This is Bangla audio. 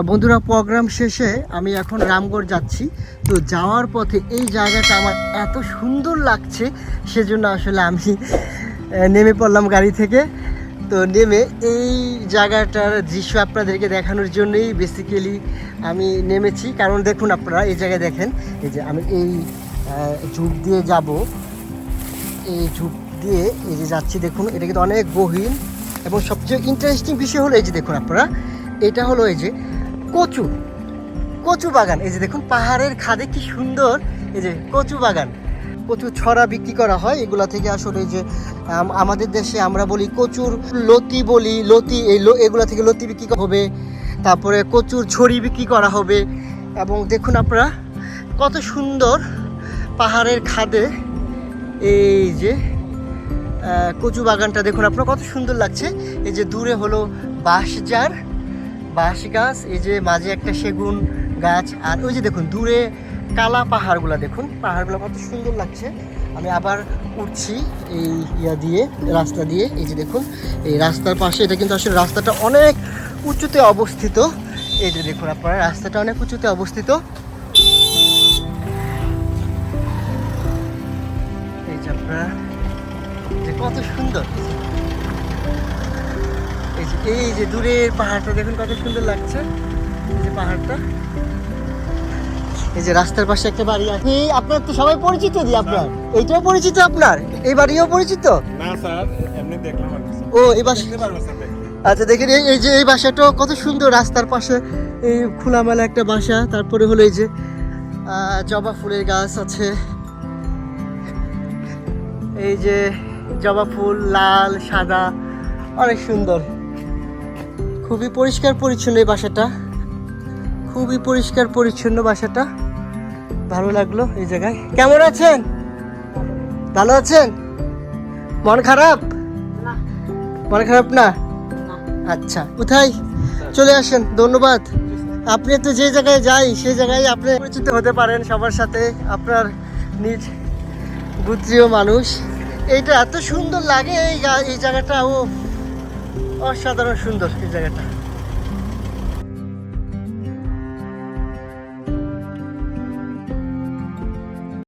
বন্ধুরা, প্রোগ্রাম শেষে আমি এখন রামগড় যাচ্ছি। তো যাওয়ার পথে এই জায়গাটা আমার এত সুন্দর লাগছে, সেজন্য আসলে আমি নেমে পড়লাম গাড়ি থেকে। তো নেমে এই জায়গাটার দৃশ্য আপনাদেরকে দেখানোর জন্যই বেসিক্যালি আমি নেমেছি। কারণ দেখুন আপনারা এই জায়গায় দেখেন, এই যে আমি এই ঝুপ দিয়ে যাব, এই ঝুপ দিয়ে এই যে যাচ্ছি দেখুন, এটা কিন্তু অনেক গহীন। এবং সবচেয়ে ইন্টারেস্টিং বিষয় হলো এই যে দেখুন আপনারা, এটা হলো এই যে কচু বাগান। এই যে দেখুন পাহাড়ের খাদে কি সুন্দর এই যে কচু বাগান। কচু ছড়া বিক্রি করা হয় এগুলা থেকে। আসলে এই যে আমাদের দেশে আমরা বলি কচুর লতি, বলি লতি, এগুলা থেকে লতি বিক্রি হবে, তারপরে কচুর ছড়ি বিক্রি করা হবে। এবং দেখুন আপনারা কত সুন্দর পাহাড়ের খাদে এই যে কচু বাগানটা দেখুন আপনারা কত সুন্দর লাগছে। এই যে দূরে হলো বাঁশ গাছ, এই যে মাঝে একটা সেগুন গাছ, আর ওই যে দেখুন দূরে কালা পাহাড়গুলো, দেখুন পাহাড়গুলো কত সুন্দর লাগছে। আমি আবার উঠছি এই রাস্তা দিয়ে। এই যে দেখুন এই রাস্তার পাশে, এটা কিন্তু আসলে রাস্তাটা অনেক উঁচুতে অবস্থিত। এই যে দেখুন আপনারা রাস্তাটা অনেক উঁচুতে অবস্থিত। এই যে আপনারা যে কত সুন্দর, এই যে দূরের পাহাড়টা দেখুন কত সুন্দর লাগছে। এই যে পাহাড়টা, এই যে রাস্তার পাশে একটা বাড়ি আছে। আপনার তো সবাই পরিচিত, দি আপনার এইটাও পরিচিত, আপনার এই বাড়িও পরিচিত না স্যার, এমনি দেখলাম আর কিছু। ও এই বাসা, আচ্ছা দেখেন এই যে এই বাসাটাও কত সুন্দর, রাস্তার পাশে এই খোলামেলা একটা বাসা। তারপরে হলো এই যে জবা ফুলের গাছ আছে, এই যে জবা ফুল লাল সাদা, অনেক সুন্দর। খুবই পরিষ্কার পরিচ্ছন্ন এই বাসাটা, খুবই পরিষ্কার পরিচ্ছন্ন বাসাটা। ভালো লাগলো এই জায়গায়। কেমন আছেন? ভালো আছেন? মন খারাপ? মন খারাপ না? আচ্ছা, কোথায় চলে আসেন, ধন্যবাদ। আপনি তো যে জায়গায় যাই সেই জায়গায় আপনি পরিচিত হতে পারেন সবার সাথে, আপনার নিজ গোত্রীয় মানুষ। এইটা এত সুন্দর লাগে এই জায়গাটা, অসাধারণ সুন্দর এই জায়গাটা।